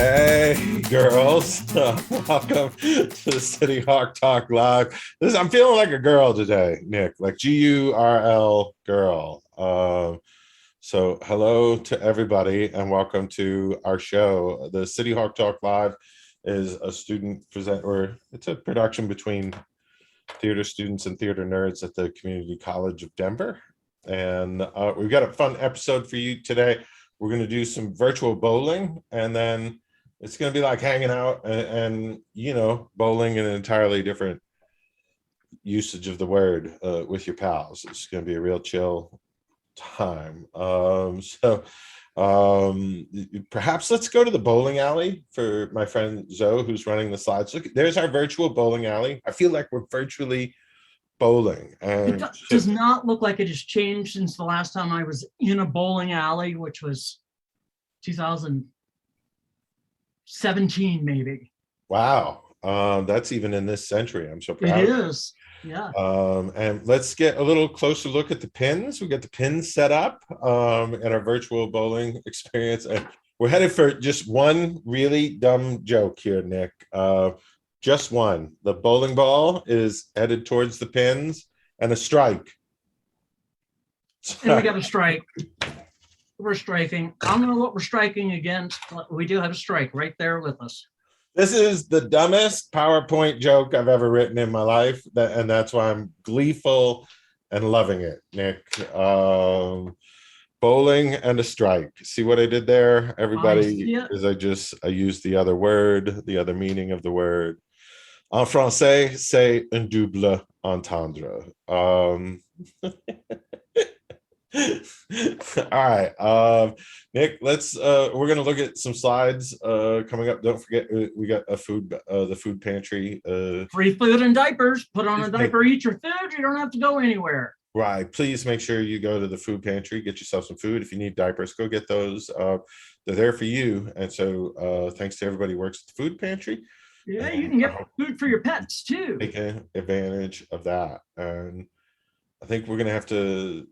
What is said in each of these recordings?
Hey, girls. Welcome to the City Hawk Talk Live. I'm feeling like a girl today, Nick, like GURL girl. So hello to everybody and welcome to our show. The City Hawk Talk Live is a student present, or it's a production between theater students and theater nerds at the Community College of Denver. And we've got a fun episode for you today. We're going to do some virtual bowling, and then it's going to be like hanging out and bowling in an entirely different usage of the word with your pals. It's going to be a real chill time. Perhaps let's go to the bowling alley for my friend Zoe, who's running the slides. Look, there's our virtual bowling alley. I feel like we're virtually bowling. And it does not look like it has changed since the last time I was in a bowling alley, which was 2017, maybe. Wow. That's even in this century. I'm so proud. It is. Yeah. And let's get a little closer look at the pins. We got the pins set up in our virtual bowling experience. And we're headed for just one really dumb joke here, Nick. Just one. The bowling ball is headed towards the pins and a strike. And we got a strike. We're striking. I don't know what we're striking against, but we do have a strike right there with us. This is the dumbest PowerPoint joke I've ever written in my life, and that's why I'm gleeful and loving it, Nick. Bowling and a strike. See what I did there, everybody? Is I used the other word, the other meaning of the word. En français, c'est un double entendre. All right, Nick, we're gonna look at some slides coming up. Don't forget, we got the food pantry, free food and diapers. Put on a diaper, eat your food, you don't have to go anywhere. Right, please make sure you go to the food pantry, get yourself some food. If you need diapers, go get those. They're there for you. And so thanks to everybody who works at the food pantry. Yeah, you can get food for your pets too. Take advantage of that. And I think we're gonna have to,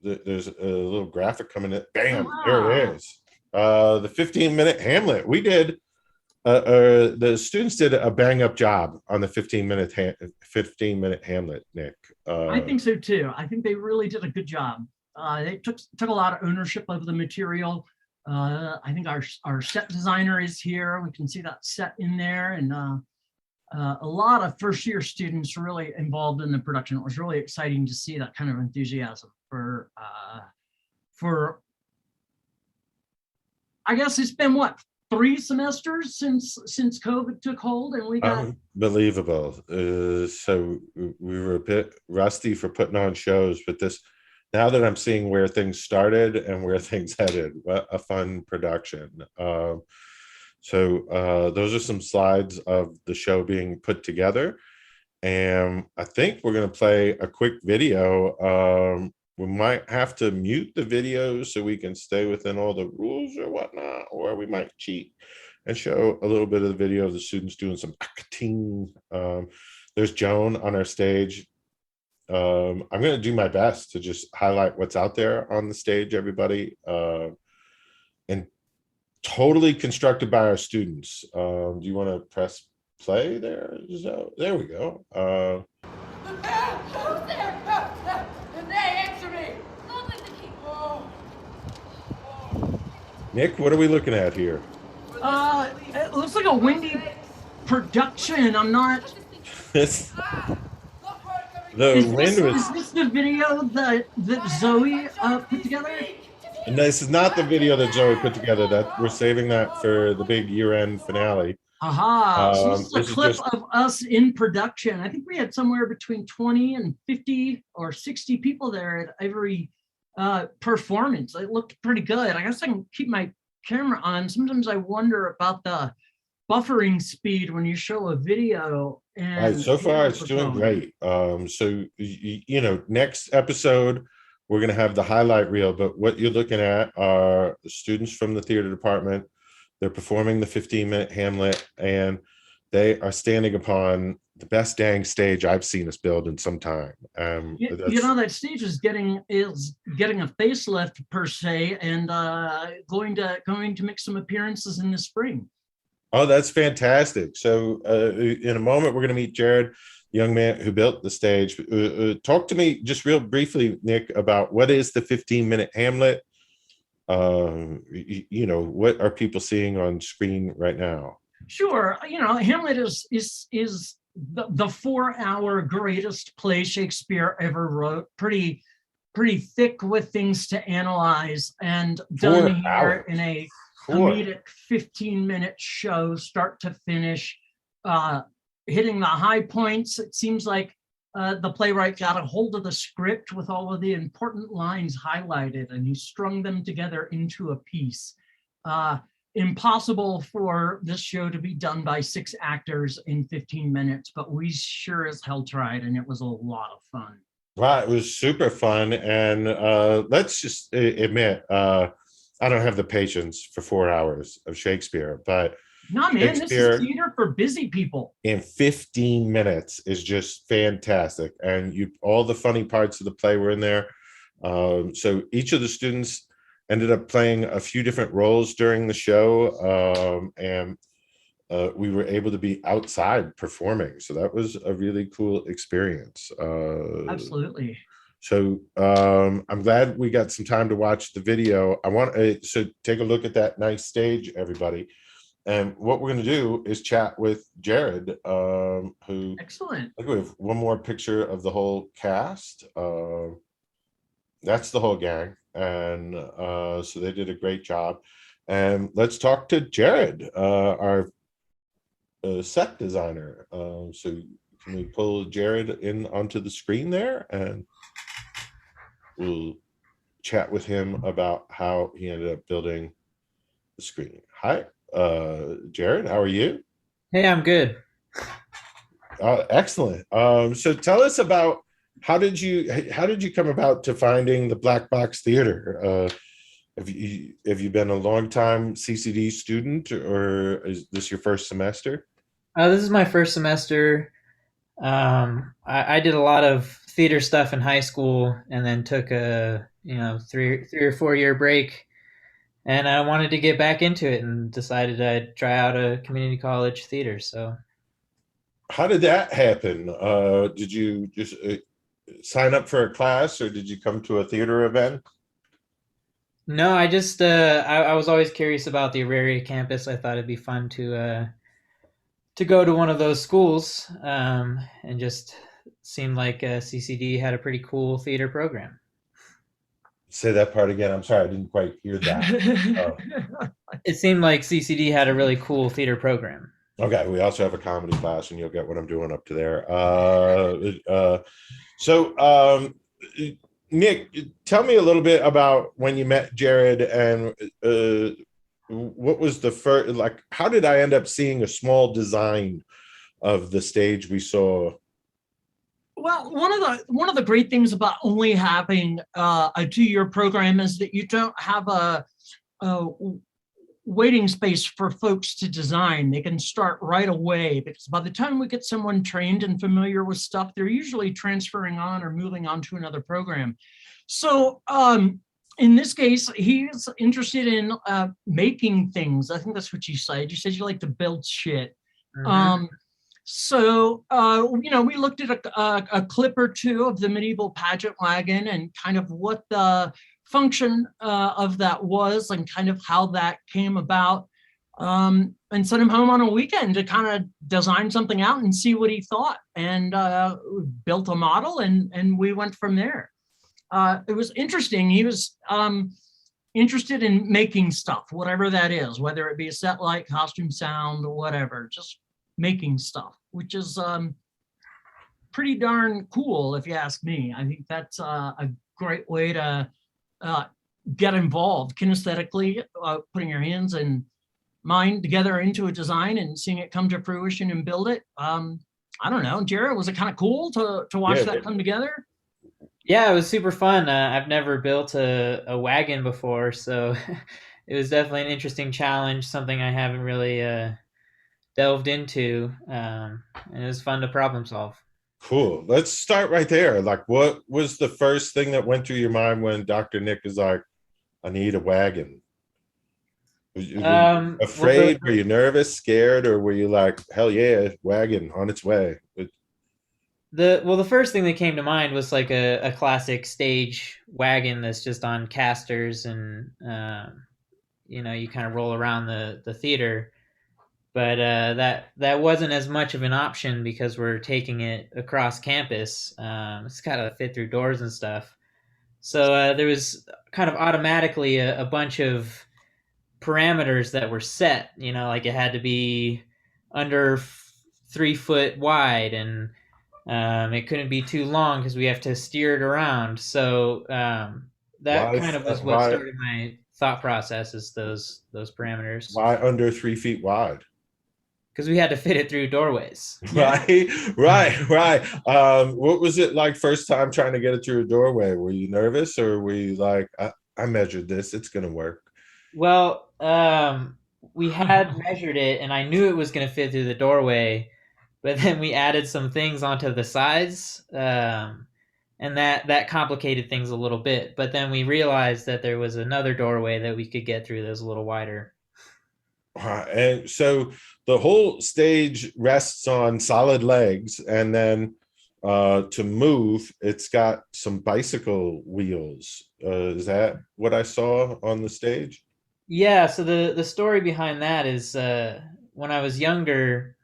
there's a little graphic coming in. Bam, there it is. The 15-minute Hamlet. We did, the students did a bang up job on the 15-minute Hamlet, Nick. I think so too. I think they really did a good job. They took a lot of ownership of the material. I think our set designer is here. We can see that set in there, and a lot of first-year students really involved in the production. It was really exciting to see that kind of enthusiasm for I guess it's been what, 3 semesters since COVID took hold, and we got unbelievable. So we were a bit rusty for putting on shows, but now that I'm seeing where things started and where things headed, what a fun production. So those are some slides of the show being put together. And I think we're going to play a quick video. We might have to mute the video so we can stay within all the rules or whatnot, or we might cheat and show a little bit of the video of the students doing some acting. There's Joan on our stage. I'm going to do my best to just highlight what's out there on the stage, everybody, and totally constructed by our students. Do you want to press play there? So, there we go. Who's there? They answer me. Nick, what are we looking at here? It looks like a windy production. I'm not. The wind was. Is this the video that Zoe put together? And this is not the video that Zoe put together. That we're saving that for the big year-end finale. Aha! So this is a clip of us in production. I think we had somewhere between 20 and 50 or 60 people there at every performance. It looked pretty good. I guess I can keep my camera on. Sometimes I wonder about the buffering speed when you show a video. And so far it's doing great. So next episode we're going to have the highlight reel, but what you're looking at are the students from the theater department. They're performing the 15-minute Hamlet, and they are standing upon the best dang stage I've seen us build in some time. That stage is getting a facelift per se, and going to make some appearances in the spring. Oh, that's fantastic. So in a moment, we're going to meet Jared, the young man who built the stage. Talk to me just real briefly, Nick, about what is the 15-minute Hamlet? What are people seeing on screen right now? Sure. Hamlet is the 4-hour greatest play Shakespeare ever wrote. Pretty thick with things to analyze, and done here in a comedic 15-minute show, start to finish, hitting the high points. It seems like the playwright got a hold of the script with all of the important lines highlighted, and he strung them together into a piece. Impossible for this show to be done by 6 actors in 15 minutes, but we sure as hell tried, and it was a lot of fun. Wow, it was super fun. And let's just admit, I don't have the patience for 4 hours of Shakespeare, but no, man, this is theater for busy people. In 15 minutes is just fantastic. And all the funny parts of the play were in there. So each of the students ended up playing a few different roles during the show. And we were able to be outside performing. So that was a really cool experience. Absolutely. So I'm glad we got some time to watch the video. I want so take a look at that nice stage, everybody. And what we're going to do is chat with Jared, who. Excellent. I think we have one more picture of the whole cast. That's the whole gang. And so they did a great job. And let's talk to Jared, our set designer. So can we pull Jared in onto the screen there, and we'll chat with him about how he ended up building the screen. Hi, Jared, how are you? Hey, I'm good. Excellent. So tell us about how did you come about to finding the Black Box Theater? Have you been a long time CCD student, or is this your first semester? This is my first semester. I did a lot of theater stuff in high school, and then took a 3 or 4 year break, and I wanted to get back into it, and decided I'd try out a community college theater. So, how did that happen? Did you just sign up for a class, or did you come to a theater event? No, I just I was always curious about the Auraria campus. I thought it'd be fun to go to one of those schools, and just seemed like CCD had a pretty cool theater program. Say that part again. I'm sorry, I didn't quite hear that. It seemed like CCD had a really cool theater program. Okay, we also have a comedy class, and you'll get what I'm doing up to there. So, Nick, tell me a little bit about when you met Jared, and what was the first, like, how did I end up seeing a small design of the stage we saw? Well, one of the great things about only having a 2-year program is that you don't have a waiting space for folks to design. They can start right away, because by the time we get someone trained and familiar with stuff, they're usually transferring on or moving on to another program. So in this case, he's interested in making things. I think that's what you said. You said you like to build shit. Mm-hmm. So, we looked at a clip or two of the medieval pageant wagon, and kind of what the function of that was, and kind of how that came about, and sent him home on a weekend to kind of design something out and see what he thought, and built a model, and we went from there. It was interesting. He was interested in making stuff, whatever that is, whether it be a set light, costume, sound, or whatever, just making stuff, which is pretty darn cool, if you ask me. I think that's a great way to get involved kinesthetically, putting your hands and mind together into a design and seeing it come to fruition and build it. I don't know, Jared, was it kind of cool to watch that come together? Yeah, it was super fun. I've never built a wagon before, so it was definitely an interesting challenge, something I haven't really delved into, and it was fun to problem solve. Cool. Let's start right there. Like, what was the first thing that went through your mind when Dr. Nick is like, I need a wagon? Were you Well, afraid? Were you nervous, scared, or were you like, hell yeah, wagon on its way? the first thing that came to mind was like a classic stage wagon that's just on casters, and you kind of roll around the theater. But that wasn't as much of an option because we're taking it across campus. It's got to fit through doors and stuff. So there was kind of automatically a bunch of parameters that were set. Like it had to be under 3 foot wide, and it couldn't be too long because we have to steer it around. So that Why? kind of was what Why? started my thought process, is those parameters, Why under 3 feet wide? because we had to fit it through doorways. Right, right. What was it like first time trying to get it through a doorway? Were you nervous, or were you like, I measured this, it's gonna work? Well, we had measured it, and I knew it was going to fit through the doorway, but then we added some things onto the sides, and that complicated things a little bit. But then we realized that there was another doorway that we could get through that was a little wider. And so the whole stage rests on solid legs, and then to move, it's got some bicycle wheels. Is that what I saw on the stage? Yeah, so the story behind that is when I was younger,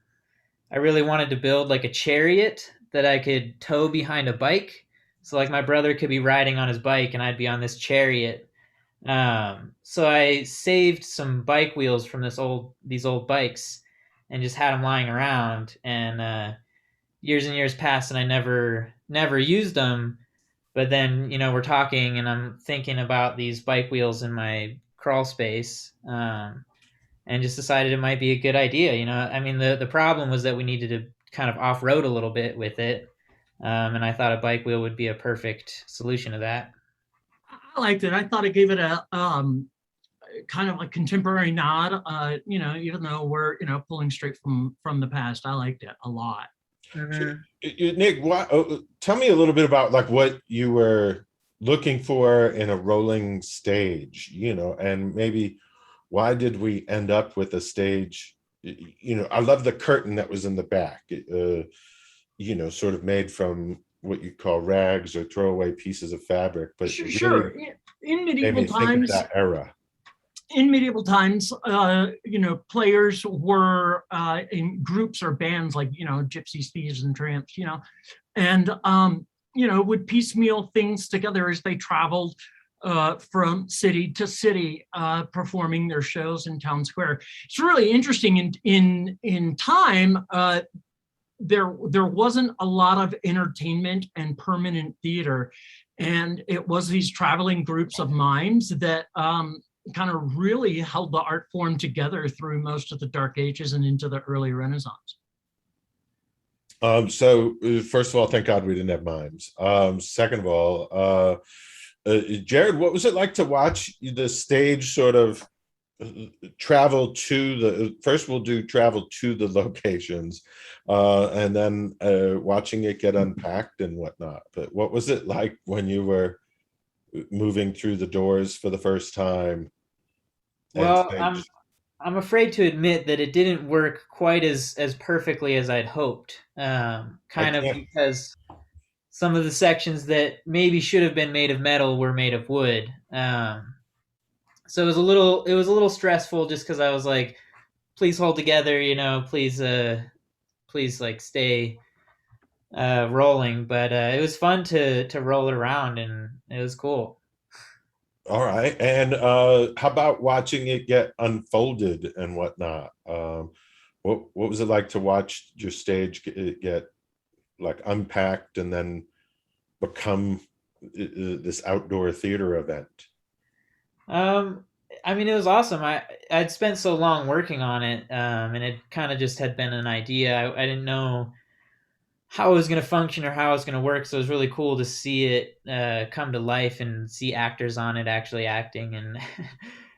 I really wanted to build like a chariot that I could tow behind a bike. So like my brother could be riding on his bike and I'd be on this chariot. So I saved some bike wheels from these old bikes and just had them lying around. And years and years passed and I never used them. But then we're talking and I'm thinking about these bike wheels in my crawl space. And just decided it might be a good idea. I mean, the problem was that we needed to kind of off road a little bit with it, and I thought a bike wheel would be a perfect solution to that. I liked it. I thought it gave it a kind of a contemporary nod. Even though we're pulling straight from the past, I liked it a lot. Mm-hmm. Nick, tell me a little bit about like what you were looking for in a rolling stage, and maybe why did we end up with a stage? I love the curtain that was in the back, sort of made from what you call rags or throwaway pieces of fabric, but sure. In medieval times, that era. In medieval times, players were in groups or bands, like gypsies, thieves, and tramps, and would piecemeal things together as they traveled from city to city, performing their shows in town square. It's really interesting. In time, there wasn't a lot of entertainment and permanent theater, and it was these traveling groups of mimes that kind of really held the art form together through most of the Dark Ages and into the early Renaissance. So first of all, thank God we didn't have mimes. Second of all, Jared, what was it like to watch the stage sort of travel to travel to the locations, and then watching it get unpacked and whatnot? But what was it like when you were moving through the doors for the first time? Well, I'm afraid to admit that it didn't work quite as perfectly as I'd hoped. Because some of the sections that maybe should have been made of metal were made of wood. So it was a little stressful, just because I was like, please hold together, please like stay rolling. But it was fun to roll it around, and it was cool. All right. And how about watching it get unfolded and whatnot? What was it like to watch your stage get like unpacked and then become this outdoor theater event? I mean, it was awesome. I'd spent so long working on it, and it kind of just had been an idea. I didn't know how it was going to function or how it was going to work. So it was really cool to see it come to life and see actors on it actually acting, and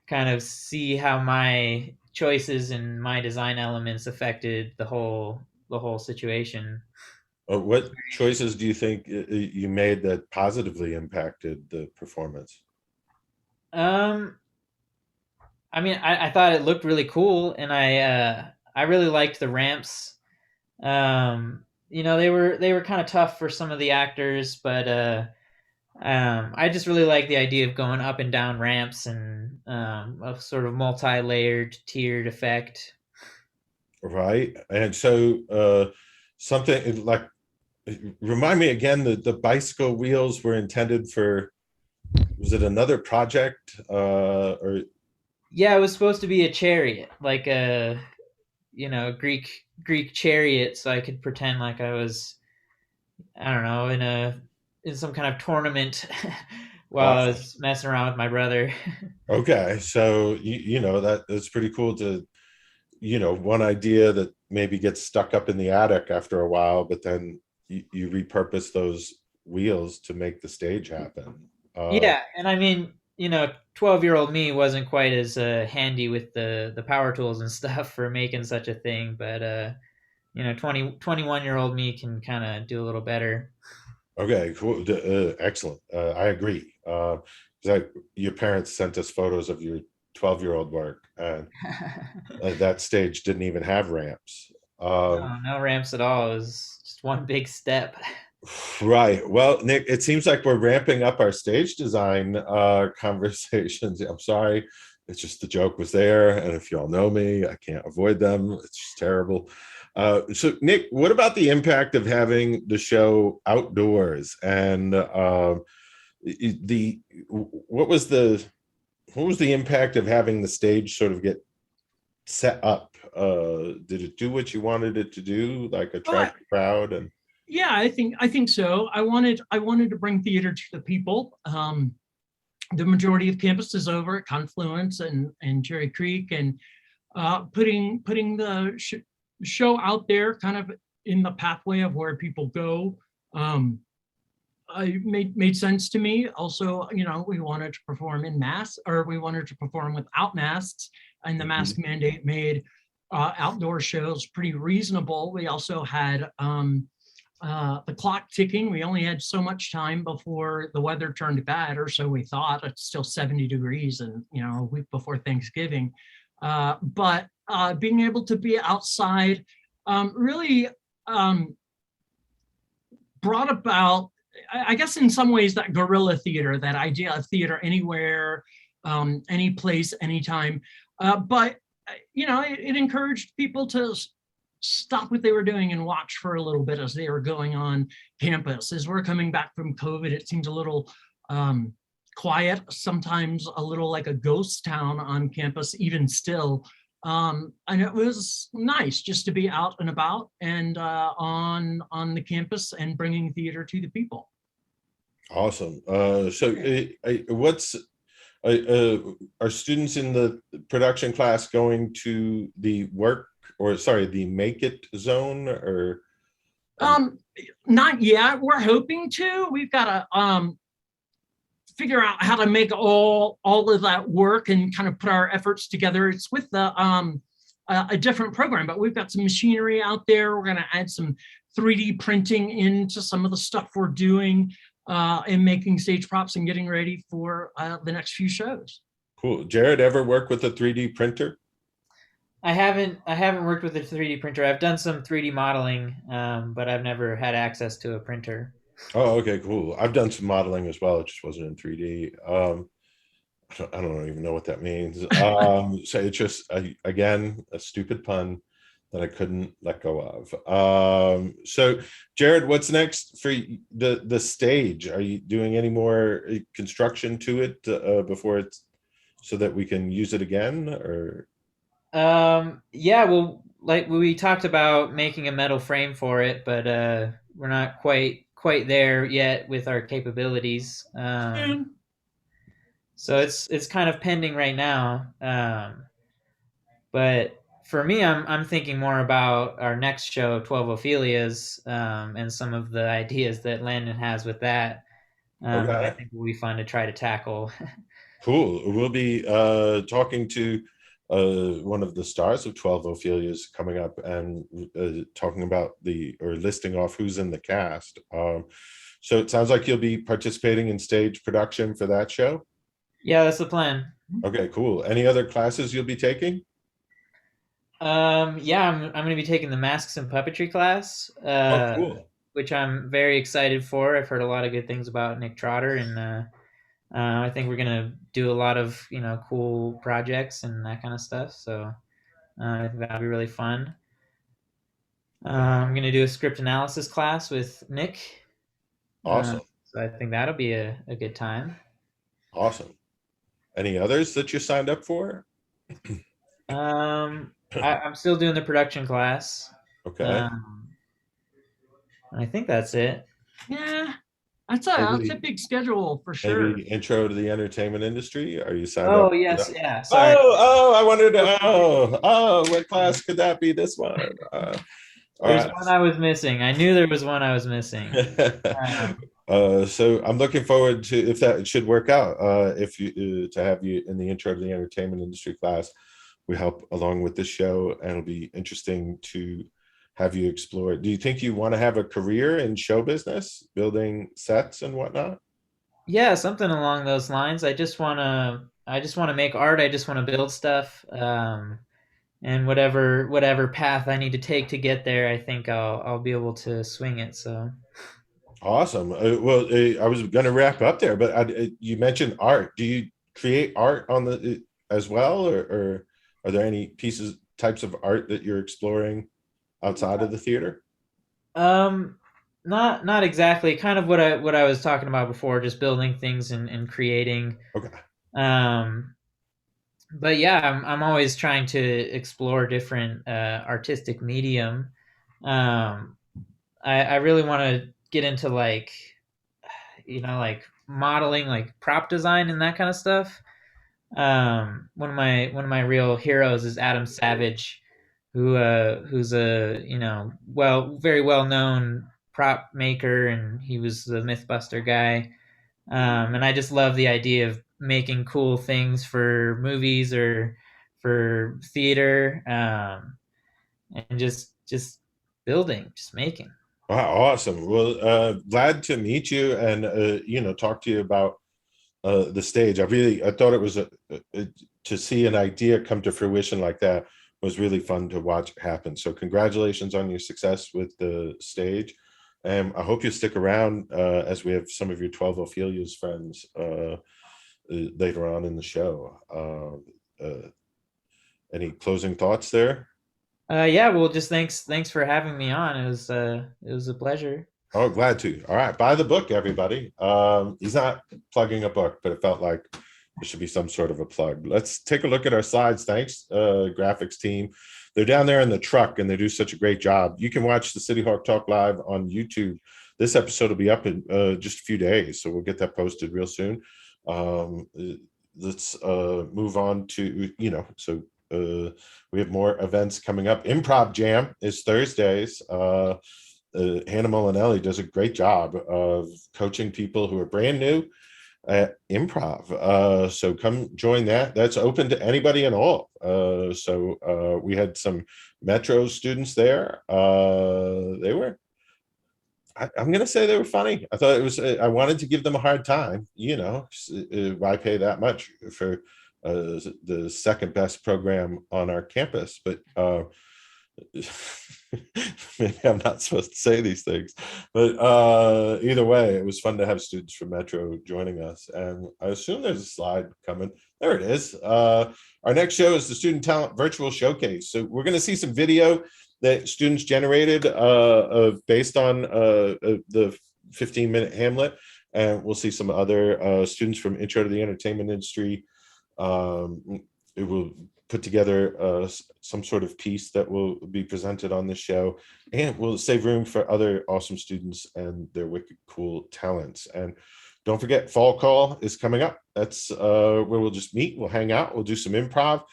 kind of see how my choices and my design elements affected the whole situation. What choices do you think you made that positively impacted the performance? Um, I mean, I thought it looked really cool, and I really liked the ramps. They were kind of tough for some of the actors, but I just really like the idea of going up and down ramps and a sort of multi-layered, tiered effect. Right. And so something like, remind me again, the bicycle wheels were intended for, was it another project? Or Yeah, it was supposed to be a chariot, like a Greek chariot, so I could pretend like I was, I don't know, in some kind of tournament while I awesome. was messing around with my brother. Okay. So that's pretty cool to, one idea that maybe gets stuck up in the attic after a while, but then you repurpose those wheels to make the stage happen. Yeah, and I mean, 12-year-old me wasn't quite as handy with the power tools and stuff for making such a thing, but 21-year-old me can kind of do a little better. Okay, cool. Excellent. I agree. 'Cause your parents sent us photos of your 12-year-old work, and that stage didn't even have ramps. Um, No, no ramps at all. It was just one big step. right. Well, Nick, it seems like we're ramping up our stage design conversations. I'm sorry. It's just the joke was there. And if y'all know me, I can't avoid them. It's just terrible. So, Nick, what about the impact of having the show outdoors and the what was the impact of having the stage sort of get set up? Did it do what you wanted it to do, like But attract the crowd? And yeah, I think so. I wanted to bring theater to the people. The majority of campus is over at Confluence and Cherry Creek, and putting the show out there kind of in the pathway of where people go. um, I made sense to me. Also, we wanted to perform in mass, or we wanted to perform without masks, and the mask mandate made outdoor shows pretty reasonable. We also had the clock ticking. We only had so much time before the weather turned bad, or so we thought. It's still 70 degrees, and a week before Thanksgiving. But being able to be outside really brought about, I guess, in some ways, that guerrilla theater, that idea of theater anywhere, any place, anytime. But it encouraged people to stop what they were doing and watch for a little bit as they were going on campus. As we're coming back from COVID, it seems a little quiet, sometimes a little like a ghost town on campus, even still. And it was nice just to be out and about and on the campus and bringing theater to the people. awesome. So, what's are students in the production class going to the work, or sorry, the make it zone, or Not yet. We're hoping to. We've got to figure out how to make all of that work and kind of put our efforts together. It's with the a different program, but we've got some machinery out there. We're going to add some 3D printing into some of the stuff we're doing, and making stage props and getting ready for the next few shows. cool? Jared, ever work with a 3D printer? I haven't worked with a 3D printer. I've done some 3D modeling, but I've never had access to a printer. Oh, okay, cool. I've done some modeling as well. It just wasn't in 3D. I don't even know what that means. So it's just again a stupid pun that I couldn't let go of. So Jared, what's next for the stage? Are you doing any more construction to it before it's so that we can use it again? Or Yeah, well, like we talked about making a metal frame for it, but we're not quite there yet with our capabilities. So it's kind of pending right now. But for me, I'm thinking more about our next show, 12 Ophelias, and some of the ideas that Landon has with that. That I okay, think will be fun to try to tackle. cool. We'll be talking to one of the stars of 12 Ophelias coming up and talking about or listing off who's in the cast. So it sounds like you'll be participating in stage production for that show. Yeah, that's the plan. Okay, cool. Any other classes you'll be taking? Yeah, I'm going to be taking the masks and puppetry class, Oh, cool. which I'm very excited for. I've heard a lot of good things about Nick Trotter, and I think we're going to do a lot of cool projects and that kind of stuff. So I think that'll be really fun. I'm going to do a script analysis class with Nick. Awesome. So I think that'll be a good time. Awesome. Any others that you signed up for? I'm still doing the production class. Okay. I think that's it. Yeah, that's a big schedule for sure. Maybe intro to the entertainment industry. Are you signed up? Oh yes, yeah. Sorry. I wondered. What class could that be? This one. There's one I was missing. I knew there was one I was missing. So I'm looking forward to, if that should work out, if you to have you in the intro to the entertainment industry class. We help along with this show, and it'll be interesting to have you explore. Do you think you want to have a career in show business, building sets and whatnot? Yeah, something along those lines. I just want to make art. I just want to build stuff. And whatever path I need to take to get there, I think I'll be able to swing it. So Awesome. I was going to wrap up there, but you mentioned art. Do you create art on the as well, or are there any types of art that you're exploring outside of the theater? Not exactly. Kind of what I was talking about before, just building things and creating. Okay. But yeah, I'm always trying to explore different artistic medium. I really want to get into like modeling, like prop design and that kind of stuff. One of my real heroes is Adam Savage, who's a very well known prop maker, and he was the Mythbuster guy. And I just love the idea of making cool things for movies or for theater, and just building, just making. Wow, awesome. Well, glad to meet you and talk to you about the stage. I thought it was to see an idea come to fruition like that was really fun to watch happen. So congratulations on your success with the stage. And I hope you stick around as we have some of your 12 Ophelia's friends later on in the show. Any closing thoughts there? Yeah, well, just thanks for having me on. It was a pleasure. Oh, glad to. All right, buy the book, everybody. He's not plugging a book, but it felt like there should be some sort of a plug. Let's take a look at our slides. Thanks, graphics team. They're down there in the truck, and they do such a great job. You can watch the City Hawk Talk live on YouTube. This episode will be up in just a few days, so we'll get that posted real soon. Let's move on to, we have more events coming up. Improv Jam is Thursdays. Hannah Molinelli does a great job of coaching people who are brand new at improv. So come join that. That's open to anybody and all. So we had some Metro students there. They were, I'm going to say they were funny. I thought it was, I wanted to give them a hard time. Why pay that much for the second best program on our campus? But maybe I'm not supposed to say these things, but either way, it was fun to have students from Metro joining us. And I assume there's a slide coming. There it is. Our next show is the Student Talent Virtual Showcase. So we're going to see some video that students generated based on the 15-minute Hamlet. And we'll see some other students from Intro to the Entertainment Industry. It will put together some sort of piece that will be presented on this show, and we'll save room for other awesome students and their wicked cool talents. And don't forget, Fall Call is coming up. That's where we'll just meet, we'll hang out, we'll do some improv.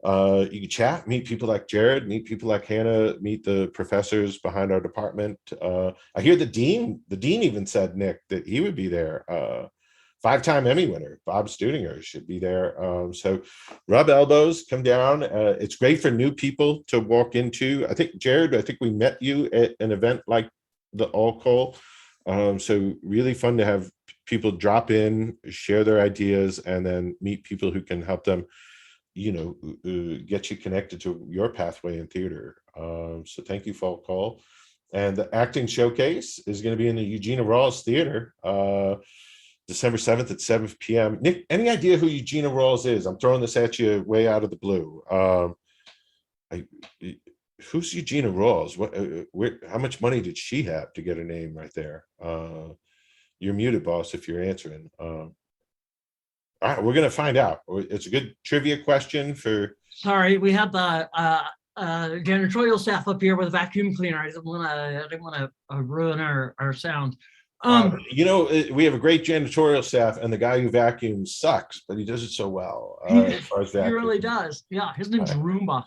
You can chat, meet people like Jared, meet people like Hannah, meet the professors behind our department. I hear the dean even said, Nick, that he would be there 5-time Emmy winner, Bob Studinger, should be there. So rub elbows, come down. It's great for new people to walk into. I think, Jared, I think we met you at an event like the All Call. So really fun to have people drop in, share their ideas, and then meet people who can help them, get you connected to your pathway in theater. So thank you, Fall Call. And the acting showcase is going to be in the Eugenia Rawls Theater, December 7th at 7 p.m. Nick, any idea who Eugenia Rawls is? I'm throwing this at you way out of the blue. Who's Eugenia Rawls? How much money did she have to get a name right there? You're muted, boss, if you're answering. All right, we're going to find out. It's a good trivia question for. Sorry, we had the janitorial staff up here with a vacuum cleaner. I didn't want to ruin our sound. We have a great janitorial staff, and the guy who vacuums sucks, but he does it so well. As far as he really does. Yeah, his name's Roomba.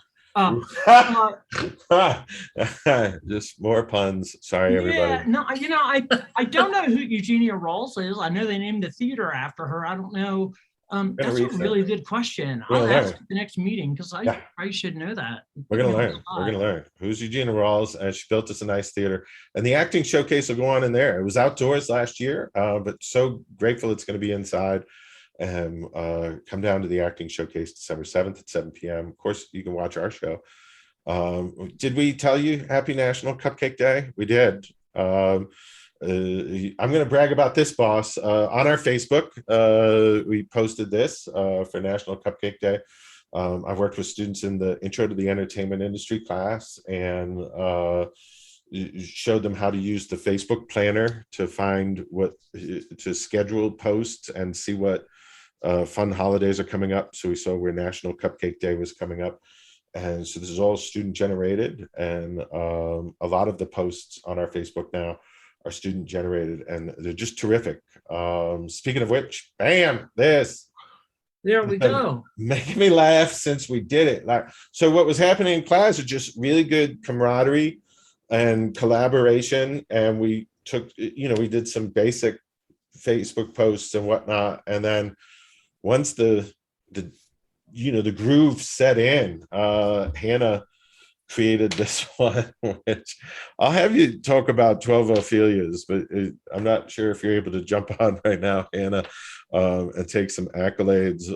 Just more puns. Sorry, everybody. Yeah, no, I don't know who Eugenia Rawls is. I know they named the theater after her. I don't know. That's a really good question. I'll ask at the next meeting because I should know that. We're gonna learn. We're gonna learn who's Eugenia Rawls, and she built us a nice theater. And the acting showcase will go on in there. It was outdoors last year, but so grateful it's going to be inside. And come down to the acting showcase December 7th at 7 p.m. Of course, you can watch our show. Did we tell you Happy National Cupcake Day? We did. I'm going to brag about this, boss. On our Facebook, we posted this for National Cupcake Day. I've worked with students in the Intro to the Entertainment Industry class and showed them how to use the Facebook planner to find to schedule posts and see what fun holidays are coming up. So we saw where National Cupcake Day was coming up. And so this is all student generated. And a lot of the posts on our Facebook now are student generated, and they're just terrific. Speaking of which, bam, this. There we go. Making me laugh since we did it. So what was happening in class is just really good camaraderie and collaboration. And we took, we did some basic Facebook posts and whatnot. And then once the groove set in, Hannah created this one, which I'll have you talk about 12 Ophelias, but I'm not sure if you're able to jump on right now, Hannah, and take some accolades.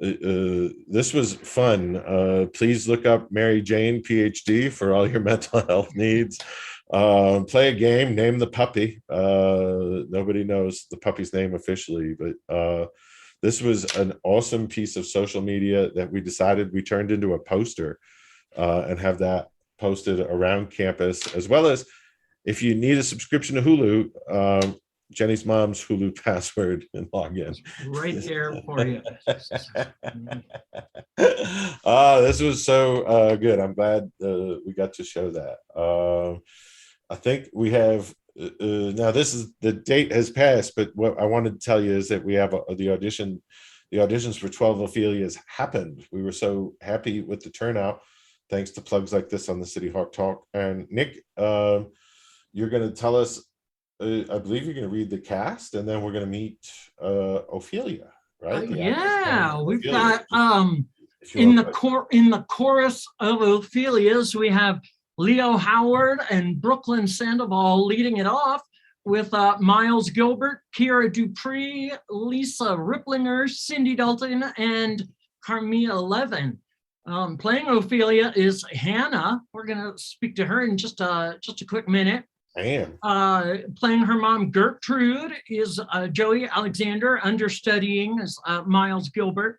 This was fun. Please look up Mary Jane, PhD, for all your mental health needs. Play a game, name the puppy. Nobody knows the puppy's name officially, but this was an awesome piece of social media that we decided we turned into a poster and have that posted around campus, as well as if you need a subscription to Hulu, Jenny's mom's Hulu password and login. Right there for you. This was so good. I'm glad we got to show that. I think we have now the date has passed, but what I wanted to tell you is that we have the auditions for 12 Ophelias happened. We were so happy with the turnout, thanks to plugs like this on the City Hawk Talk. And Nick, you're going to tell us, I believe you're going to read the cast, and then we're going to meet Ophelia, right? We've got in the chorus of Ophelias, we have Leo Howard and Brooklyn Sandoval leading it off with Miles Gilbert, Kira Dupree, Lisa Ripplinger, Cindy Dalton, and Carmia Levin. Playing Ophelia is Hannah. We're going to speak to her in just a quick minute. Damn. Playing her mom, Gertrude, is Joey Alexander. Understudying is Miles Gilbert.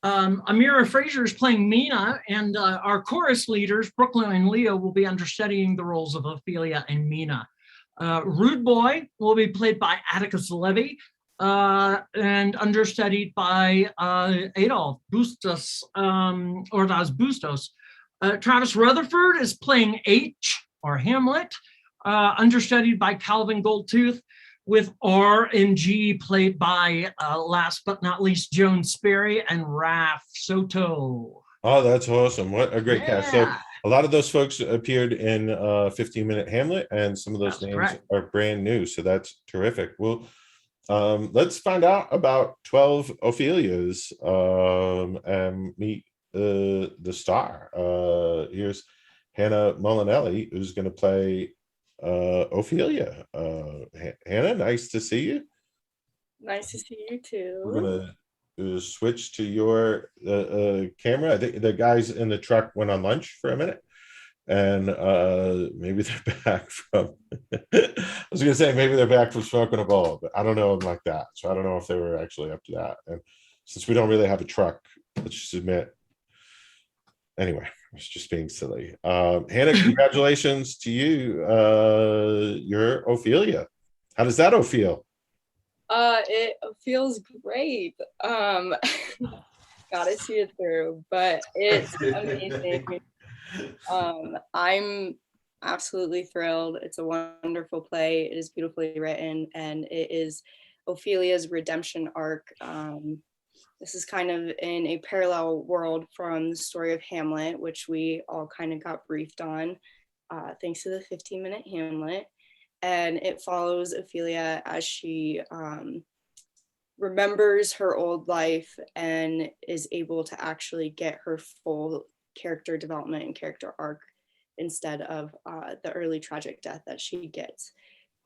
Amira Fraser is playing Mina, and our chorus leaders, Brooklyn and Leo, will be understudying the roles of Ophelia and Mina. Rude Boy will be played by Atticus Levy and understudied by Adolf Bustos, Ordaz Bustos. Travis Rutherford is playing H, or Hamlet, understudied by Calvin Goldtooth, with R and G played by, last but not least, Joan Sperry and Raph Soto. Oh, that's awesome. What a great cast. So a lot of those folks appeared in 15-Minute Hamlet, and some of those names are brand new. So that's terrific. Well, let's find out about 12 Ophelias and meet the star. Here's Hannah Molinelli, who's going to play Ophelia. Hannah, nice to see you. Nice to see you We're too. going to switch to your camera. I think the guys in the truck went on lunch for a minute. And maybe they're back from I was gonna say maybe they're back from smoking a bowl, but I don't know them like that, so I don't know if they were actually up to that. And since we don't really have a truck, let's just admit, anyway, I was just being silly. Hannah, congratulations to you. You're Ophelia. How does that feel? It feels great. Gotta see it through, but it's amazing. I'm absolutely thrilled. It's a wonderful play. It is beautifully written, and it is Ophelia's redemption arc. This is kind of in a parallel world from the story of Hamlet, which we all kind of got briefed on, thanks to the 15-minute Hamlet. And it follows Ophelia as she remembers her old life and is able to actually get her full character development and character arc instead of the early tragic death that she gets.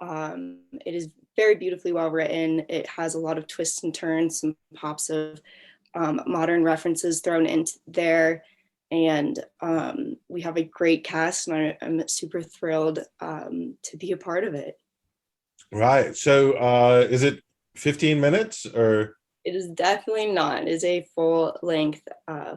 It is very beautifully well written. It has a lot of twists and turns, some pops of modern references thrown into there. And we have a great cast, and I'm super thrilled to be a part of it. Right. So is it 15 minutes or? It is definitely not. It is a full-length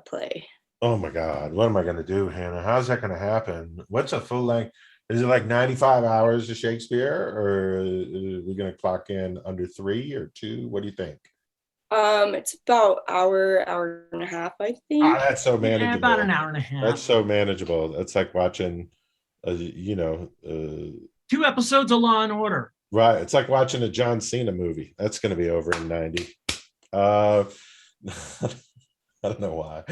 play. Oh my God, what am I going to do, Hannah? How's that going to happen? What's a full length? Is it like 95 hours of Shakespeare, or are we going to clock in under 3 or 2? What do you think? It's about hour and a half, I think. That's so manageable. Yeah, about an hour and a half. That's so manageable. That's like watching, 2 episodes of Law and Order. Right. It's like watching a John Cena movie. That's going to be over in 90. I don't know why.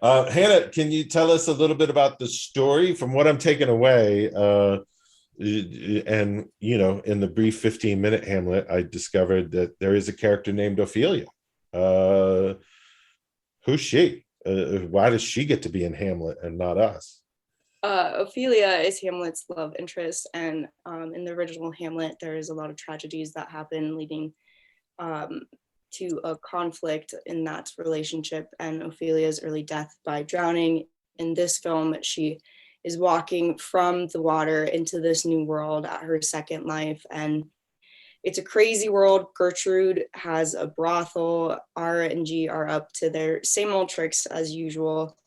Hannah, can you tell us a little bit about the story? From what I'm taking away, and in the brief 15-minute Hamlet, I discovered that there is a character named Ophelia. Who's she? Why does she get to be in Hamlet and not us? Ophelia is Hamlet's love interest, and in the original Hamlet, there is a lot of tragedies that happen leading to a conflict in that relationship, and Ophelia's early death by drowning. In this film, she is walking from the water into this new world at her second life, and it's a crazy world. Gertrude has a brothel. R and G are up to their same old tricks as usual.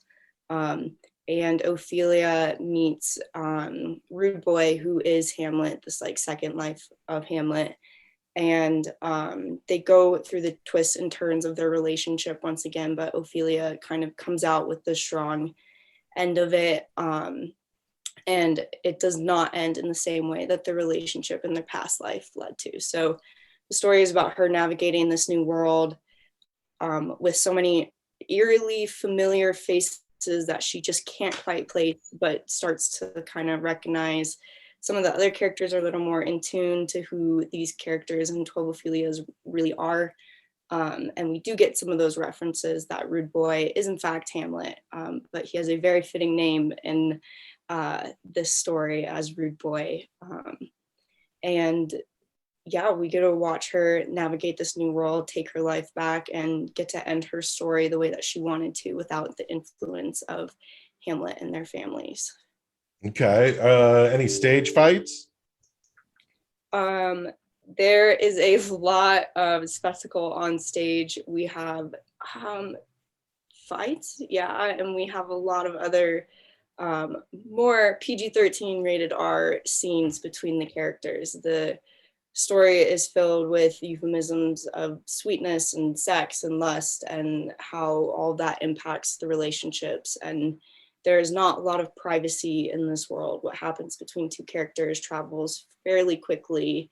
And Ophelia meets Rude Boy, who is Hamlet, this like second life of Hamlet. And they go through the twists and turns of their relationship once again, but Ophelia kind of comes out with the strong end of it. And it does not end in the same way that the relationship in their past life led to. So the story is about her navigating this new world with so many eerily familiar faces that she just can't quite place, but starts to kind of recognize. Some of the other characters are a little more in tune to who these characters in 12 Ophelias really are. And we do get some of those references that Rude Boy is in fact Hamlet, but he has a very fitting name in this story as Rude Boy. And yeah, we get to watch her navigate this new world, take her life back, and get to end her story the way that she wanted to without the influence of Hamlet and their families. Okay. Any stage fights? There is a lot of spectacle on stage. We have fights, yeah, and we have a lot of other more PG-13 rated R scenes between the characters. The story is filled with euphemisms of sweetness and sex and lust and how all that impacts the relationships. And there's not a lot of privacy in this world. What happens between two characters travels fairly quickly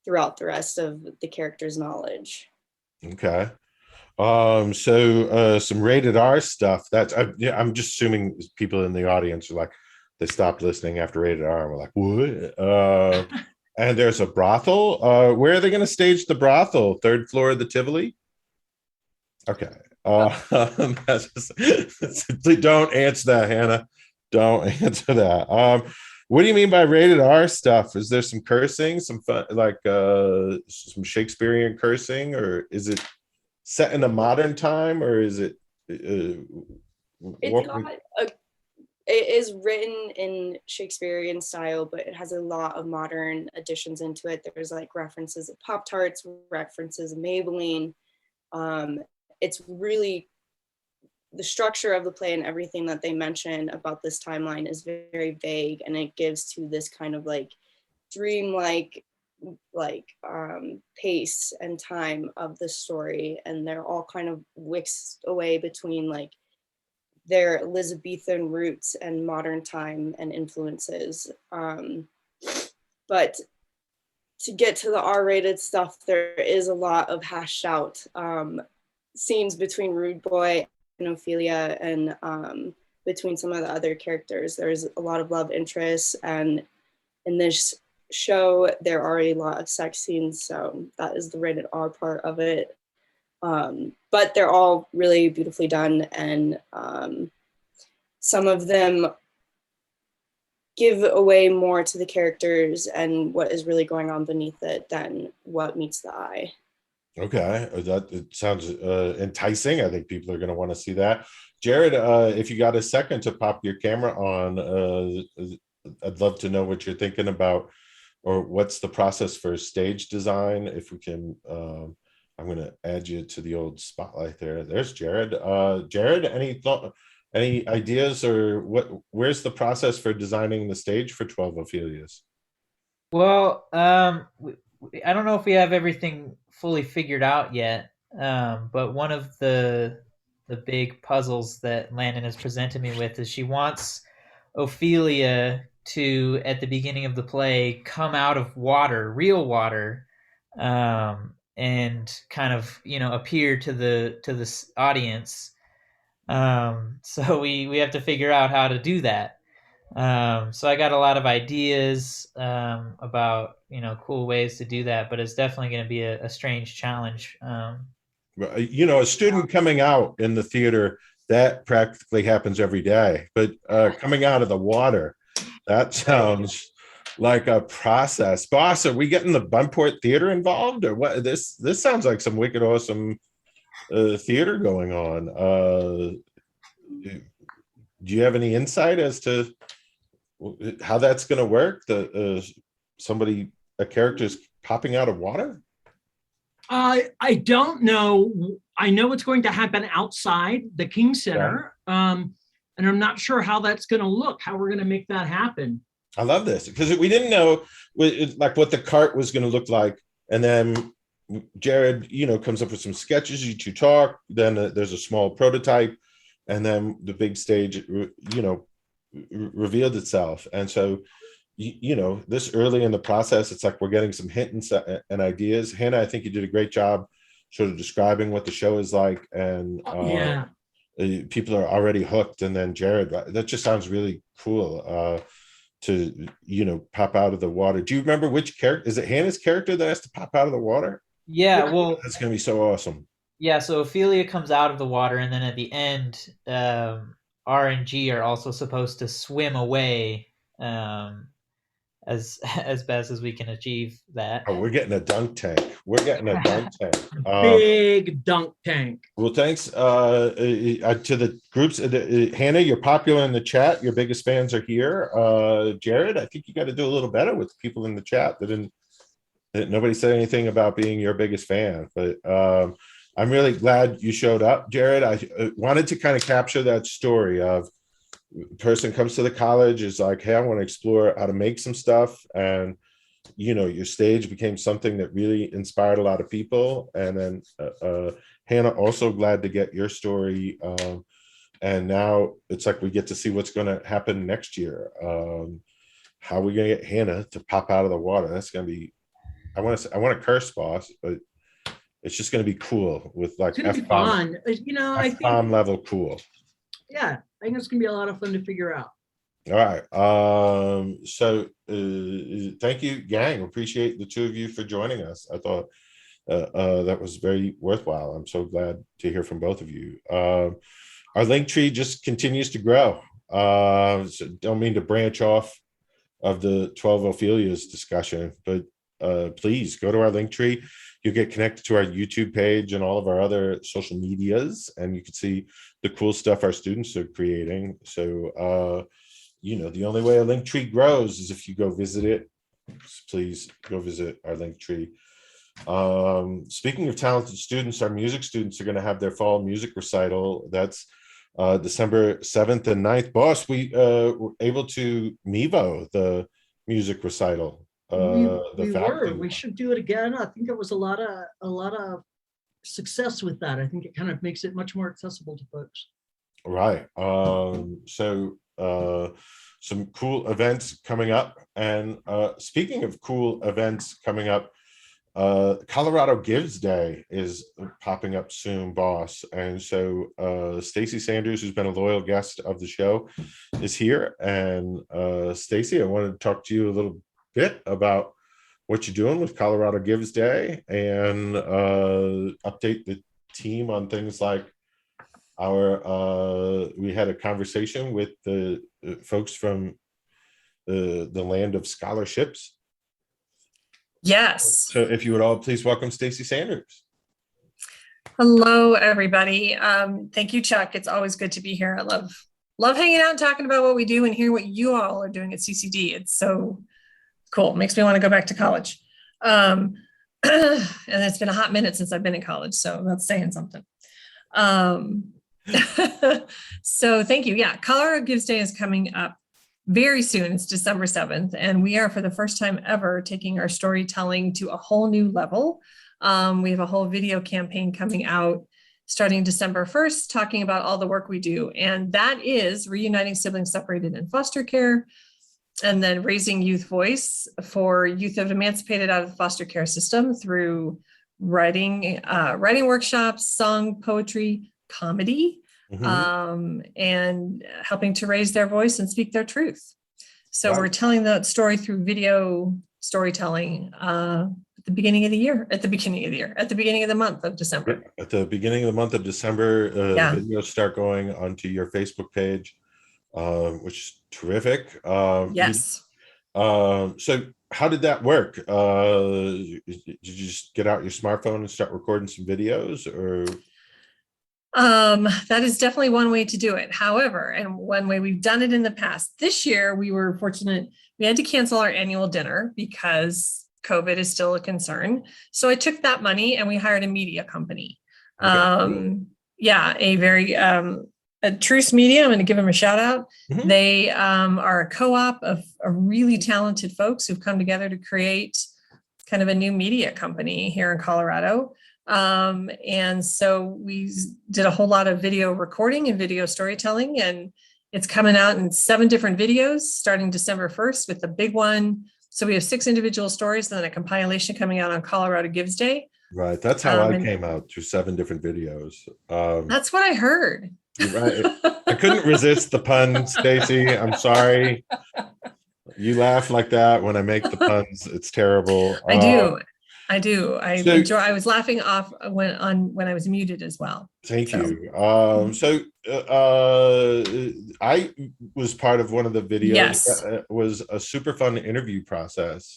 throughout the rest of the character's knowledge. Okay. So some rated R stuff. I'm just assuming people in the audience are like, they stopped listening after rated R and we're like, what? And there's a brothel. Where are they going to stage the brothel? Third floor of the Tivoli? Okay. Simply don't answer that, Hannah. Don't answer that. What do you mean by rated R stuff? Is there some cursing, some fun, like some Shakespearean cursing, or is it set in a modern time, or is it? It's not it is written in Shakespearean style, but it has a lot of modern additions into it. There's like references of Pop-Tarts, references of Maybelline. It's really, the structure of the play and everything that they mention about this timeline is very vague, and it gives to this kind of like dreamlike pace and time of the story, and they're all kind of whisked away between like their Elizabethan roots and modern time and influences. But to get to the R-rated stuff, there is a lot of hashed out scenes between Rude Boy and Ophelia, and between some of the other characters. There's a lot of love interests, and in this show there are a lot of sex scenes, so that is the rated R part of it. But they're all really beautifully done, and some of them give away more to the characters and what is really going on beneath it than what meets the eye. Okay, that it sounds enticing. I think people are going to want to see that. Jared, if you got a second to pop your camera on, I'd love to know what you're thinking about, or what's the process for stage design. If we can, I'm going to add you to the old spotlight there. There's Jared. Jared, any ideas, or where's the process for designing the stage for 12 Ophelias? Well, I don't know if we have everything fully figured out yet, but one of the big puzzles that Landon has presented me with is she wants Ophelia to, at the beginning of the play, come out of water, real water, and kind of appear to the audience. So we have to figure out how to do that. So I got a lot of ideas about cool ways to do that, but it's definitely going to be a strange challenge. A student coming out in the theater, that practically happens every day, but coming out of the water, that sounds like a process. Boss, are we getting the Buntport Theater involved, or what? This sounds like some wicked awesome theater going on. Do you have any insight as to how that's going to work? A character's popping out of water? I don't know. I know it's going to happen outside the King Center, and I'm not sure how that's going to look, how we're going to make that happen. I love this, because we didn't know like what the cart was going to look like, and then Jared, comes up with some sketches. You two talk. Then there's a small prototype, and then the big stage, revealed itself. And so, this early in the process, it's like we're getting some hints and ideas. Hannah, I think you did a great job sort of describing what the show is like, and people are already hooked. And then Jared, that just sounds really cool to pop out of the water. Do you remember which character? Is it Hannah's character that has to pop out of the water? Yeah, well, that's going to be so awesome. Yeah, so Ophelia comes out of the water, and then at the end, R and G are also supposed to swim away, as best as we can achieve that. Oh, we're getting a dunk tank. We're getting a dunk tank. Big dunk tank. Well, thanks to the groups. Hannah, you're popular in the chat. Your biggest fans are here. Jared, I think you got to do a little better with people in the chat. Nobody said anything about being your biggest fan, but I'm really glad you showed up, Jared. I wanted to kind of capture that story of person comes to the college, is like, hey, I want to explore how to make some stuff, and your stage became something that really inspired a lot of people. And then Hannah, also glad to get your story, and now it's like we get to see what's going to happen next year. How are we going to get Hannah to pop out of the water? That's going to be, I want to curse, boss, but it's just going to be cool with like F-bomb. F-bomb level cool. Yeah, I think it's going to be a lot of fun to figure out. All right. Thank you, gang. Appreciate the two of you for joining us. I thought that was very worthwhile. I'm so glad to hear from both of you. Our link tree just continues to grow. So don't mean to branch off of the 12 Ophelia's discussion, but please go to our link tree. You'll get connected to our YouTube page and all of our other social medias, and you can see the cool stuff our students are creating. So, the only way a link tree grows is if you go visit it. So please go visit our link tree. Speaking of talented students, our music students are going to have their fall music recital. That's December 7th and 9th. Boss, we were able to Mevo the music recital. We should do it again. I think there was a lot of success with that. I think it kind of makes it much more accessible to folks. Right. Some cool events coming up. And speaking of cool events coming up, Colorado Gives Day is popping up soon, boss. And so Stacy Sanders, who's been a loyal guest of the show, is here. And Stacy, I wanted to talk to you a little bit about what you're doing with Colorado Gives Day and update the team on things like we had a conversation with the folks from the land of scholarships. Yes. So if you would all please welcome Stacy Sanders. Hello, everybody. Thank you, Chuck. It's always good to be here. I love hanging out and talking about what we do and hearing what you all are doing at CCD. It's so cool. It makes me want to go back to college. And it's been a hot minute since I've been in college, so that's saying something. So thank you. Yeah, Colorado Gives Day is coming up very soon. It's December 7th, and we are, for the first time ever, taking our storytelling to a whole new level. We have a whole video campaign coming out starting December 1st, talking about all the work we do. And that is reuniting siblings separated in foster care, and then raising youth voice for youth that have emancipated out of the foster care system through writing workshops, song, poetry, comedy, and helping to raise their voice and speak their truth. So we're telling that story through video storytelling at the beginning of the month of December. At the beginning of the month of December, videos start going onto your Facebook page, which is terrific. Yes. So how did that work? Did you just get out your smartphone and start recording some videos, or? That is definitely one way to do it. However, and one way we've done it in the past, this year we were fortunate, we had to cancel our annual dinner because COVID is still a concern. So I took that money and we hired a media company. A very, a Truce Media, I'm going to give them a shout out. They are a co-op of really talented folks who've come together to create kind of a new media company here in Colorado. And so we did a whole lot of video recording and video storytelling, and it's coming out in 7 different videos starting December 1st with the big one. So we have 6 individual stories and then a compilation coming out on Colorado Gives Day. Right. That's how I came out, through 7 different videos. That's what I heard. Right. I couldn't resist the pun, Stacy. I'm sorry. You laugh like that when I make the puns. It's terrible. I do. I was laughing off when I was muted as well. Thank you. I was part of one of the videos. Yes. It was a super fun interview process.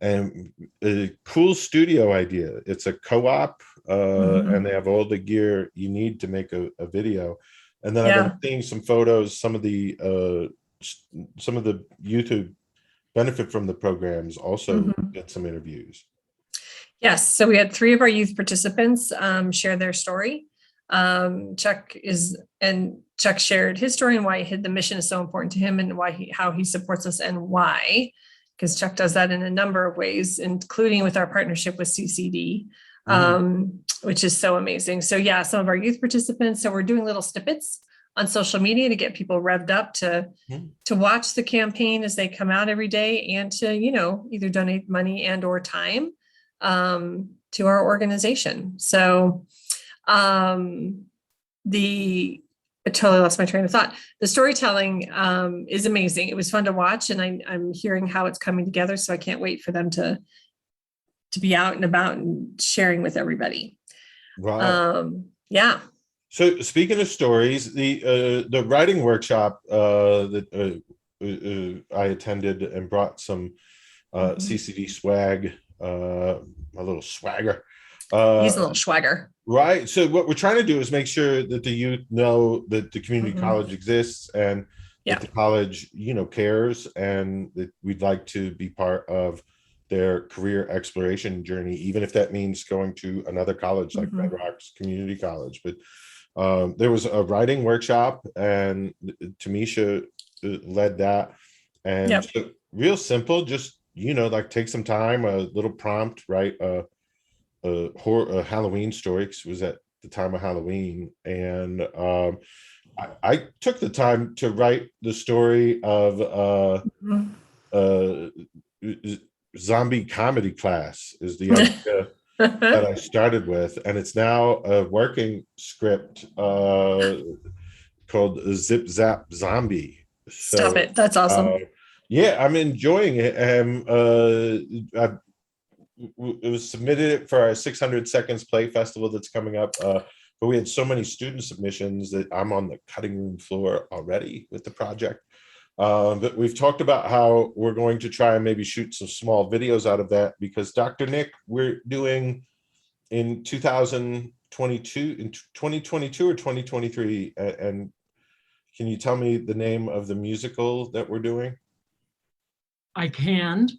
And a cool studio idea. It's a co-op, and they have all the gear you need to make a video. And then I've been seeing some photos. Some of the youth who benefit from the programs also get some interviews. Yes, so we had 3 of our youth participants share their story. Chuck shared his story and why the mission is so important to him, and how he supports us, and why, because Chuck does that in a number of ways, including with our partnership with CCD, which is so amazing. So some of our youth participants. So we're doing little snippets on social media to get people revved up to watch the campaign as they come out every day, and to either donate money and or time to our organization. So the I totally lost my train of thought. The storytelling is amazing. It was fun to watch, and I'm hearing how it's coming together. So I can't wait for them to be out and about and sharing with everybody. Right. Yeah. So speaking of stories, the writing workshop that I attended and brought some CCD swag, a little swagger. He's a little swagger. Right. So what we're trying to do is make sure that the youth know that the community college exists and that the college, cares, and that we'd like to be part of their career exploration journey, even if that means going to another college like Red Rocks Community College. But there was a writing workshop, and Tamisha led that, and so real simple, just like take some time, a little prompt, write a Halloween story, because it was at the time of Halloween, and I took the time to write the story of zombie comedy class is the idea that I started with, and it's now a working script called Zip Zap Zombie. So, stop it. That's awesome. Yeah, I'm enjoying it. It was submitted for our 600 Seconds Play Festival that's coming up, but we had so many student submissions that I'm on the cutting room floor already with the project. But we've talked about how we're going to try and maybe shoot some small videos out of that, because Dr. Nick, we're doing in 2022 or 2023, and can you tell me the name of the musical that we're doing? I can.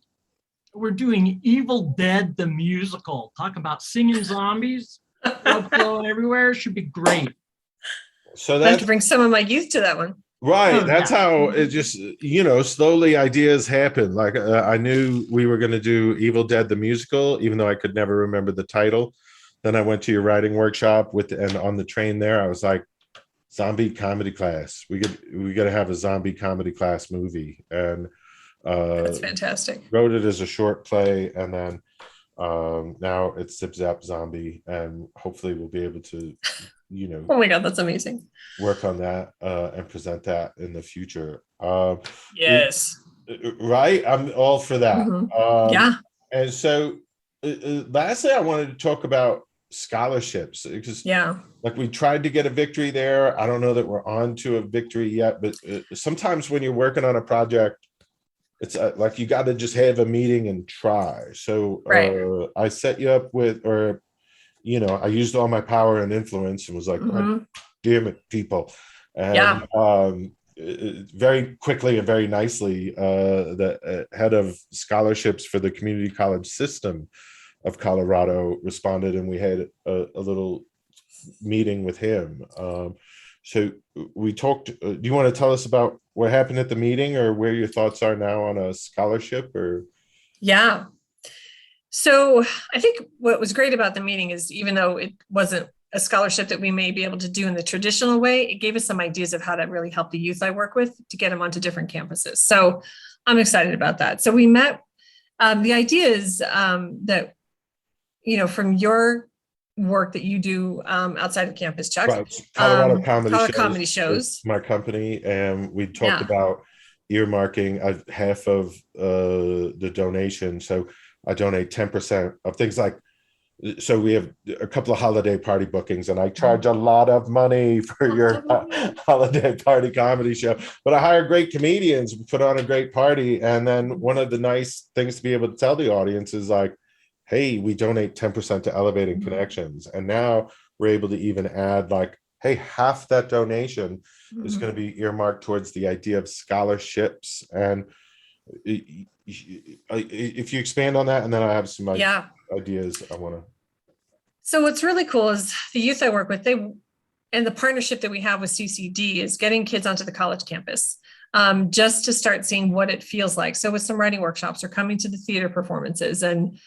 We're doing Evil Dead the musical. Talk about singing zombies, blood flowing everywhere. Should be great. So I have to bring some of my youth to that one. Right. Oh, that's yeah. how it just, slowly ideas happen. Like I knew we were going to do Evil Dead the musical, even though I could never remember the title. Then I went to your writing workshop and on the train there, I was like, zombie comedy class. We got to have a zombie comedy class movie. And that's fantastic. Wrote it as a short play, and then now it's Zip Zap Zombie, and hopefully we'll be able to, oh my God, that's amazing. Work on that and present that in the future. Yes. Right. I'm all for that. Yeah. And so lastly, I wanted to talk about scholarships, because like we tried to get a victory there. I don't know that we're on to a victory yet, but sometimes when you're working on a project, it's like you got to just have a meeting and try. So I set you up with, or I used all my power and influence and was like, God damn it, people. And very quickly and very nicely, the head of scholarships for the community college system of Colorado responded, and we had a little meeting with him. So we talked, do you want to tell us about what happened at the meeting, or where your thoughts are now on a scholarship? Or yeah. So I think what was great about the meeting is, even though it wasn't a scholarship that we may be able to do in the traditional way, it gave us some ideas of how to really help the youth I work with to get them onto different campuses. So I'm excited about that. So we met, the idea is that, from your work that you do outside of campus, Chuck. Right. Colorado Comedy Shows. My company, and we talked about earmarking half of the donation. So I donate 10% of things like, so we have a couple of holiday party bookings, and I charge a lot of money for your holiday party comedy show, but I hire great comedians, put on a great party. And then one of the nice things to be able to tell the audience is like, hey, we donate 10% to Elevating Connections. And now we're able to even add like, hey, half that donation is going to be earmarked towards the idea of scholarships. And if you expand on that, and then I have some ideas I want to. So what's really cool is the youth I work with, and the partnership that we have with CCD is getting kids onto the college campus, just to start seeing what it feels like. So with some writing workshops, or coming to the theater performances, and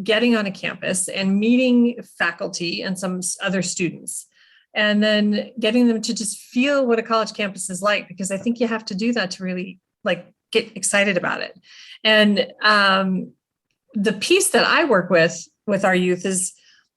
getting on a campus and meeting faculty and some other students, and then getting them to just feel what a college campus is like, because I think you have to do that to really get excited about it. And the piece that I work with our youth is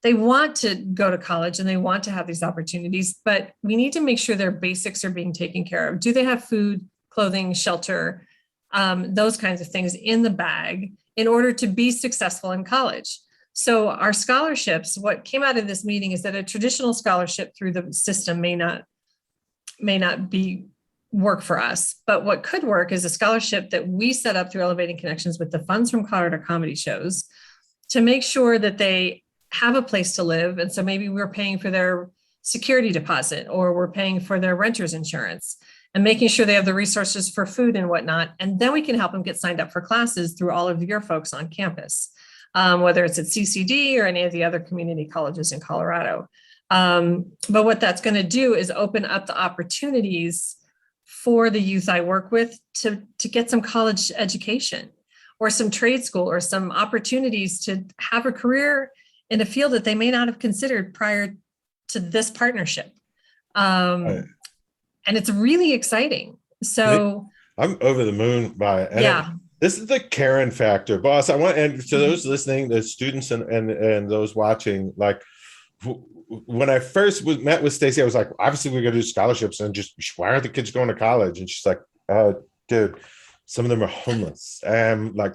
they want to go to college and they want to have these opportunities, but we need to make sure their basics are being taken care of. Do they have food, clothing, shelter, those kinds of things in the bag in order to be successful in college? So our scholarships, what came out of this meeting is that a traditional scholarship through the system may not be work for us, but what could work is a scholarship that we set up through Elevating Connections with the funds from Colorado comedy shows to make sure that they have a place to live. And so maybe we're paying for their security deposit, or we're paying for their renter's insurance, and making sure they have the resources for food and whatnot. And then we can help them get signed up for classes through all of your folks on campus, whether it's at CCD or any of the other community colleges in Colorado. But what that's going to do is open up the opportunities for the youth I work with to get some college education or some trade school or some opportunities to have a career in a field that they may not have considered prior to this partnership. Right. And it's really exciting. So I'm over the moon by it. And yeah. This is the Karen factor, boss. I want, and to those listening, the students and those watching, like, when I first met with Stacy, I was like, obviously we're gonna do scholarships, and just, why aren't the kids going to college? And she's like, dude, some of them are homeless. And like,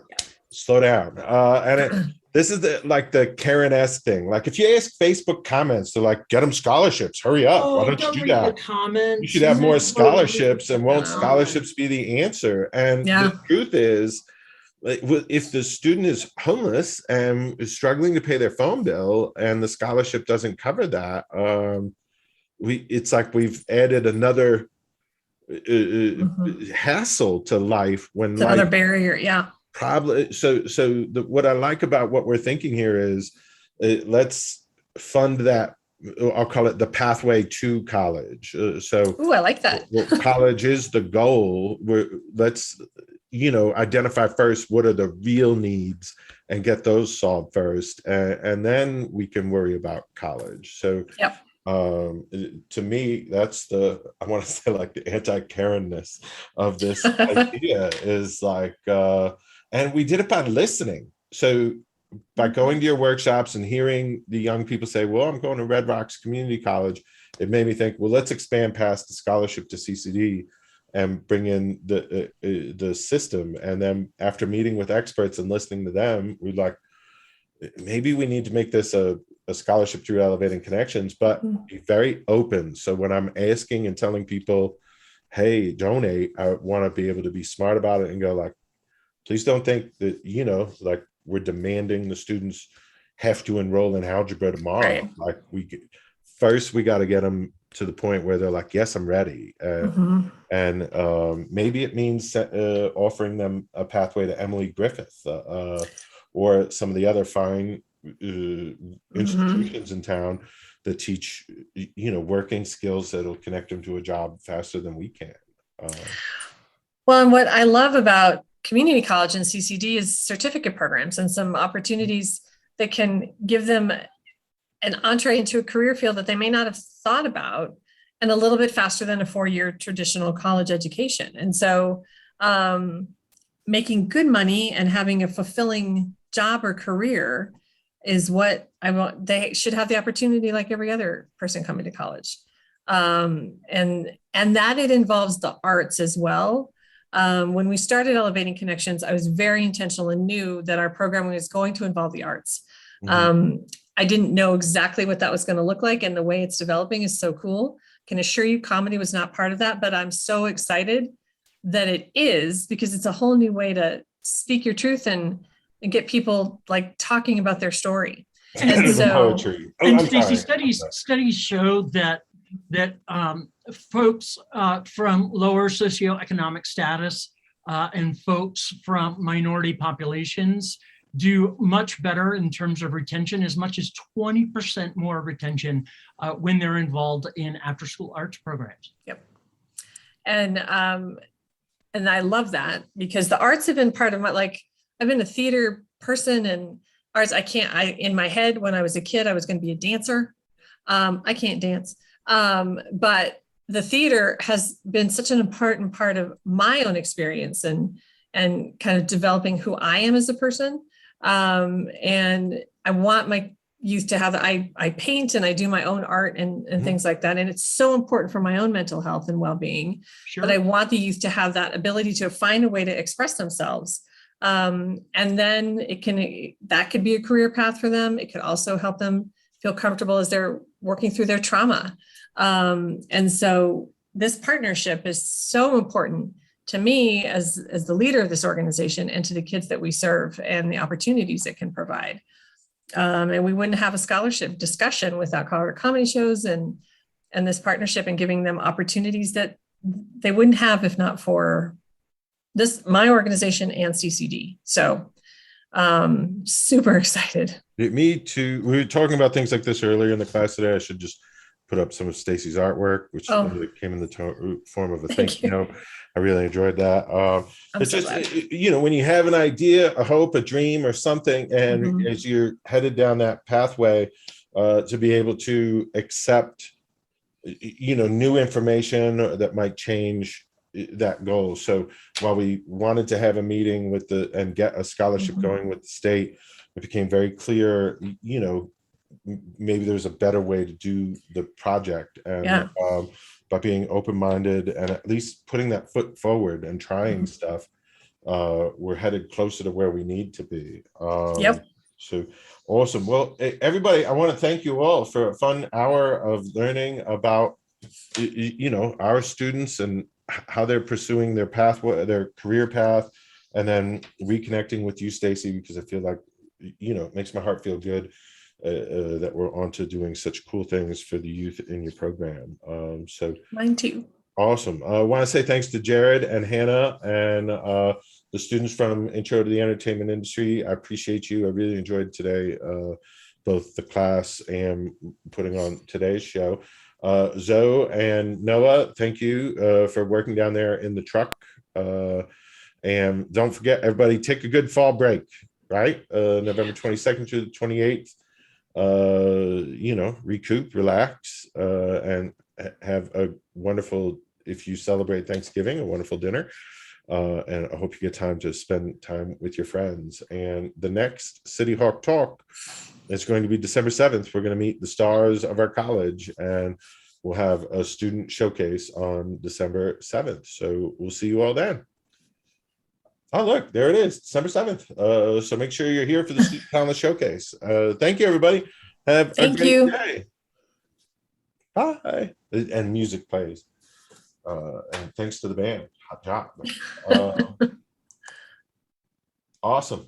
slow down. This is the Karen-esque thing. Like, if you ask Facebook comments, they're like, get them scholarships, hurry up. Why don't you do that? You should have more scholarships, and won't scholarships be the answer? And the truth is, if the student is homeless and is struggling to pay their phone bill and the scholarship doesn't cover that, it's like we've added another hassle to life. When it's another barrier. Yeah. Probably. What I like about what we're thinking here is, let's fund that. I'll call it the pathway to college. I like that. College is the goal. Let's identify first what are the real needs and get those solved first, and then we can worry about college. So yep. To me, that's I want to say, like, the anti-Karen-ness of this idea is like, and we did it by listening. So by going to your workshops and hearing the young people say, well, I'm going to Red Rocks Community College, it made me think, well, let's expand past the scholarship to CCD and bring in the system. And then after meeting with experts and listening to them, we're like, maybe we need to make this a scholarship through Elevating Connections, but be very open. So when I'm asking and telling people, hey, donate, I want to be able to be smart about it and go like, please don't think that, like, we're demanding the students have to enroll in algebra tomorrow. Right. Like, we got to get them to the point where they're like, yes, I'm ready. And maybe it means offering them a pathway to Emily Griffith or some of the other fine institutions in town that teach, working skills that'll connect them to a job faster than we can. Well, and what I love about community college and CCD is certificate programs and some opportunities that can give them an entree into a career field that they may not have thought about, and a little bit faster than a 4-year traditional college education. And so making good money and having a fulfilling job or career is what I want. They should have the opportunity like every other person coming to college. And that it involves the arts as well. When we started Elevating Connections, I was very intentional and knew that our program was going to involve the arts. I didn't know exactly what that was going to look like, and the way it's developing is so cool. Can assure you comedy was not part of that, but I'm so excited that it is, because it's a whole new way to speak your truth and get people like talking about their story. And so, Stacy, studies show that folks from lower socioeconomic status and folks from minority populations do much better in terms of retention, as much as 20% more retention when they're involved in after-school arts programs. Yep. And I love that, because the arts have been part of my, like, I've been a theater person, and arts, in my head, when I was a kid, I was going to be a dancer. I can't dance. But the theater has been such an important part of my own experience and kind of developing who I am as a person. And I want youth to have, I paint and I do my own art and Mhm. things like that. And it's so important for my own mental health and well-being. Sure. But I want the youth to have that ability to find a way to express themselves. And then that could be a career path for them. It could also help them feel comfortable as they're working through their trauma. And so this partnership is so important to me as the leader of this organization, and to the kids that we serve, and the opportunities it can provide. And we wouldn't have a scholarship discussion without Colorado comedy shows and this partnership, and giving them opportunities that they wouldn't have if not for my organization and CCD. So super excited. Me too. We were talking about things like this earlier in the class today. I should just put up some of Stacy's artwork, which came in the form of a thank you note. I really enjoyed that. It's so just, when you have an idea, a hope, a dream, or something, and as you're headed down that pathway, to be able to accept, new information that might change that goal. So while we wanted to have a meeting and get a scholarship going with the state, it became very clear, maybe there's a better way to do the project, and by being open-minded and at least putting that foot forward and trying stuff, we're headed closer to where we need to be. So awesome. Well, everybody, I want to thank you all for a fun hour of learning about our students and how they're pursuing their career path, and then reconnecting with you, Stacy, because I feel like it makes my heart feel good that we're on to doing such cool things for the youth in your program. So mine too. Awesome. I want to say thanks to Jared and Hannah and the students from Intro to the Entertainment Industry. I appreciate you. I really enjoyed today, both the class and putting on today's show. Zoe and Noah, thank you for working down there in the truck. And don't forget, everybody, take a good fall break, right? November 22nd through the 28th. Recoup, relax, and have a wonderful, if you celebrate Thanksgiving, a wonderful dinner. And I hope you get time to spend time with your friends. And the next City Hawk Talk is going to be December 7th. We're going to meet the stars of our college, and we'll have a student showcase on December 7th. So we'll see you all then. Oh, look, there it is, December 7th. So make sure you're here for the Student Talent Showcase. Thank you, everybody. Have a great day. Bye. And music plays. And thanks to the band. Hot job. Awesome.